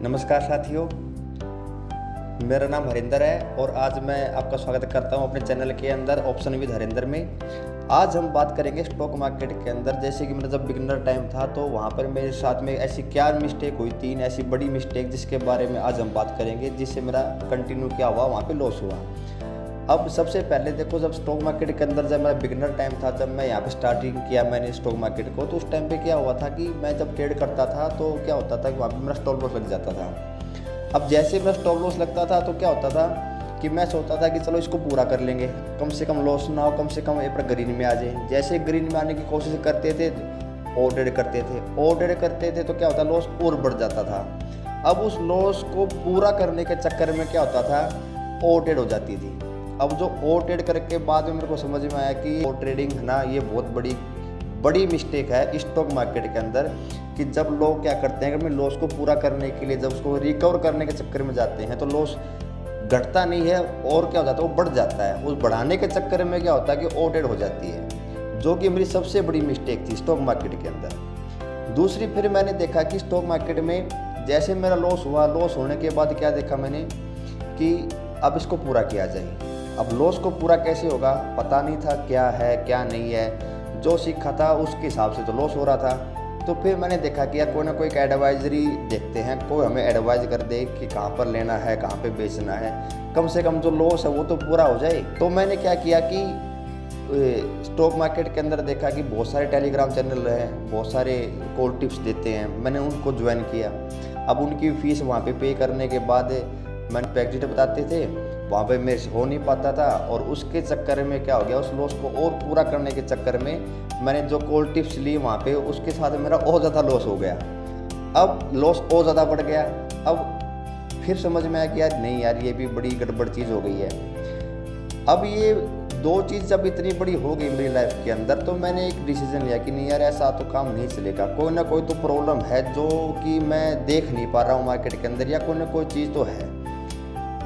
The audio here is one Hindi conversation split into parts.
नमस्कार साथियों, मेरा नाम हरिंदर है और आज मैं आपका स्वागत करता हूं अपने चैनल के अंदर ऑप्शन विद हरिंदर में। आज हम बात करेंगे स्टॉक मार्केट के अंदर। जैसे कि मेरा जब बिगिनर टाइम था तो वहां पर मेरे साथ में ऐसी क्या मिस्टेक हुई, 3 ऐसी बड़ी मिस्टेक जिसके बारे में आज हम बात करेंगे, जिससे मेरा कंटिन्यू क्या हुआ, वहाँ पर लॉस हुआ। अब सबसे पहले देखो, जब स्टॉक मार्केट के अंदर जब मेरा बिगिनर टाइम था, जब मैं यहाँ पे स्टार्टिंग किया मैंने स्टॉक मार्केट को, तो उस टाइम पे क्या हुआ था कि मैं जब ट्रेड करता था तो क्या होता था कि वहाँ पे मेरा स्टॉप लॉस लग जाता था। अब जैसे मेरा स्टॉप लॉस लगता था तो क्या होता था कि मैं सोचता था कि चलो इसको पूरा कर लेंगे, कम से कम लॉस ना हो, कम से कम एक ग्रीन में आ जाए। जैसे ग्रीन में आने की कोशिश करते थे, और ट्रेड करते थे तो क्या होता, लॉस और बढ़ जाता था। अब उस लॉस को पूरा करने के चक्कर में क्या होता था, ओवर ट्रेड हो जाती थी। अब जो ओवर ट्रेड करके बाद में मेरे को समझ में आया कि ओवर ट्रेडिंग है ना, ये बहुत बड़ी मिस्टेक है स्टॉक मार्केट के अंदर। कि जब लोग क्या करते हैं कि अपने लॉस को पूरा करने के लिए जब उसको रिकवर करने के चक्कर में जाते हैं तो लॉस घटता नहीं है और क्या हो जाता है, वो बढ़ जाता है। उस बढ़ाने के चक्कर में क्या होता है कि ओवर ट्रेड हो जाती है, जो कि मेरी सबसे बड़ी मिस्टेक थी स्टॉक मार्केट के अंदर। दूसरी, फिर मैंने देखा कि स्टॉक मार्केट में जैसे मेरा लॉस हुआ, लॉस होने के बाद क्या देखा मैंने कि अब इसको पूरा किया जाए। अब लॉस को पूरा कैसे होगा पता नहीं था, क्या है क्या नहीं है। जो सीखा था उसके हिसाब से तो लॉस हो रहा था। तो फिर मैंने देखा कि यार कोई ना कोई एक एडवाइजरी देखते हैं, कोई हमें एडवाइज कर दे कि कहाँ पर लेना है, कहाँ पे बेचना है, कम से कम जो लॉस है वो तो पूरा हो जाए। तो मैंने क्या किया कि स्टॉक मार्केट के अंदर देखा कि बहुत सारे टेलीग्राम चैनल हैं, बहुत सारे कॉल टिप्स देते हैं, मैंने उनको ज्वाइन किया। अब उनकी फ़ीस वहाँ पे करने के बाद मैंने एग्जिट बताते थे, वहाँ पे मेरे से हो नहीं पाता था। और उसके चक्कर में क्या हो गया, उस लॉस को और पूरा करने के चक्कर में मैंने जो कॉल टिप्स ली वहाँ पे, उसके साथ मेरा और ज़्यादा लॉस हो गया। अब लॉस और ज़्यादा बढ़ गया। अब फिर समझ में आया कि यार नहीं यार, ये भी बड़ी गड़बड़ चीज़ हो गई है। अब ये 2 चीज़ जब इतनी बड़ी हो गई मेरी लाइफ के अंदर, तो मैंने एक डिसीजन लिया कि नहीं यार, ऐसा तो काम नहीं चलेगा। कोई ना कोई तो प्रॉब्लम है जो कि मैं देख नहीं पा रहा हूँ मार्केट के अंदर, या कोई ना कोई चीज़ तो है।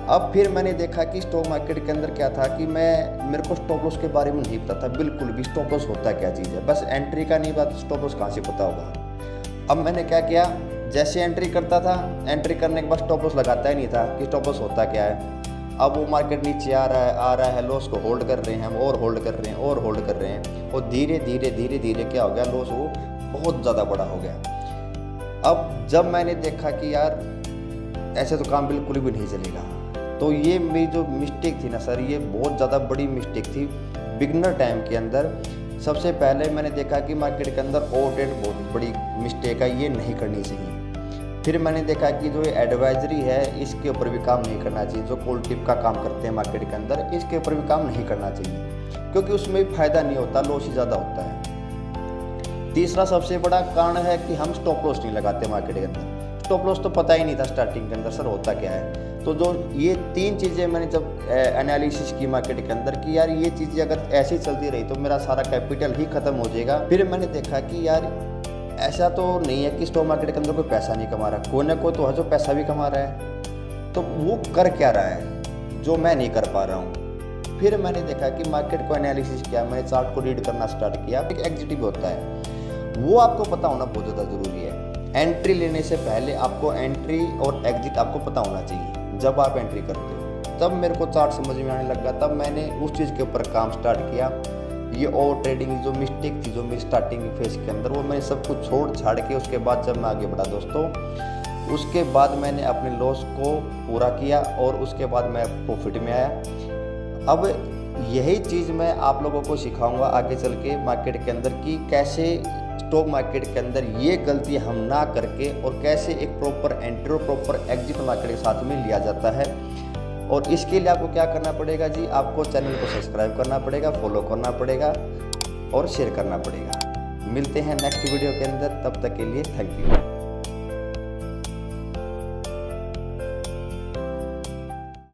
अब फिर मैंने देखा कि स्टॉक मार्केट के अंदर क्या था कि मेरे को स्टॉप लॉस के बारे में नहीं पता था बिल्कुल भी। स्टॉप लॉस होता क्या चीज़ है, बस एंट्री का नहीं पता, स्टॉप लॉस कहाँ से पता होगा। अब मैंने क्या किया, जैसे एंट्री करता था, एंट्री करने के बाद स्टॉप लॉस लगाता ही नहीं था कि स्टॉप लॉस होता क्या है। अब वो मार्केट नीचे आ रहा है, लॉस को होल्ड कर रहे हैं हम, और होल्ड कर रहे हैं, और धीरे धीरे क्या हो गया, लॉस वो बहुत ज़्यादा बड़ा हो गया। अब जब मैंने देखा कि यार ऐसे तो काम बिल्कुल भी नहीं चलेगा, तो ये मेरी जो मिस्टेक थी ना सर, ये बहुत ज़्यादा बड़ी मिस्टेक थी बिगनर टाइम के अंदर। सबसे पहले मैंने देखा कि मार्केट के अंदर ओवर ट्रेड बहुत बड़ी मिस्टेक है, ये नहीं करनी चाहिए। फिर मैंने देखा कि जो एडवाइजरी है इसके ऊपर भी काम नहीं करना चाहिए। जो कॉल टिप का काम करते हैं मार्केट के अंदर, इसके ऊपर भी काम नहीं करना चाहिए, क्योंकि उसमें फ़ायदा नहीं होता, लॉस ही ज़्यादा होता है। तीसरा सबसे बड़ा कारण है कि हम स्टॉप लॉस नहीं लगाते मार्केट के अंदर। स्टॉप लॉस तो पता ही नहीं था स्टार्टिंग के अंदर सर होता क्या है। तो जो ये 3 चीज़ें मैंने जब एनालिसिस की मार्केट के अंदर कि यार ये चीज़ें अगर ऐसे चलती रही तो मेरा सारा कैपिटल ही ख़त्म हो जाएगा। फिर मैंने देखा कि यार ऐसा तो नहीं है कि स्टॉक मार्केट के अंदर कोई पैसा नहीं कमा रहा, कोई ना कोई तो है जो पैसा भी कमा रहा है। तो वो कर क्या रहा है जो मैं नहीं कर पा रहा हूँ। फिर मैंने देखा कि मार्केट को एनालिसिस किया, मैंने चार्ट को रीड करना स्टार्ट किया। एक एग्जिट होता है, वो आपको पता होना बहुत ज़्यादा ज़रूरी है। एंट्री लेने से पहले आपको एंट्री और एग्जिट आपको पता होना चाहिए। जब आप एंट्री करते हो तब मेरे को चार्ट समझ में आने लगा, तब मैंने उस चीज़ के ऊपर काम स्टार्ट किया। ये ओवर ट्रेडिंग जो मिस्टेक थी जो मेरी स्टार्टिंग फेज के अंदर, वो मैंने सब कुछ छोड़ छाड़ के उसके बाद जब मैं आगे बढ़ा दोस्तों, उसके बाद मैंने अपने लॉस को पूरा किया और उसके बाद मैं प्रॉफिट में आया। अब यही चीज़ मैं आप लोगों को सिखाऊंगा आगे चल के मार्केट के अंदर कि कैसे स्टॉक मार्केट के अंदर ये गलती हम ना करके और कैसे एक प्रॉपर एंट्री और प्रॉपर एग्जिट मार्केट के साथ में लिया जाता है। और इसके लिए आपको क्या करना पड़ेगा जी, आपको चैनल को सब्सक्राइब करना पड़ेगा, फॉलो करना पड़ेगा और शेयर करना पड़ेगा। मिलते हैं नेक्स्ट वीडियो के अंदर, तब तक के लिए थैंक यू।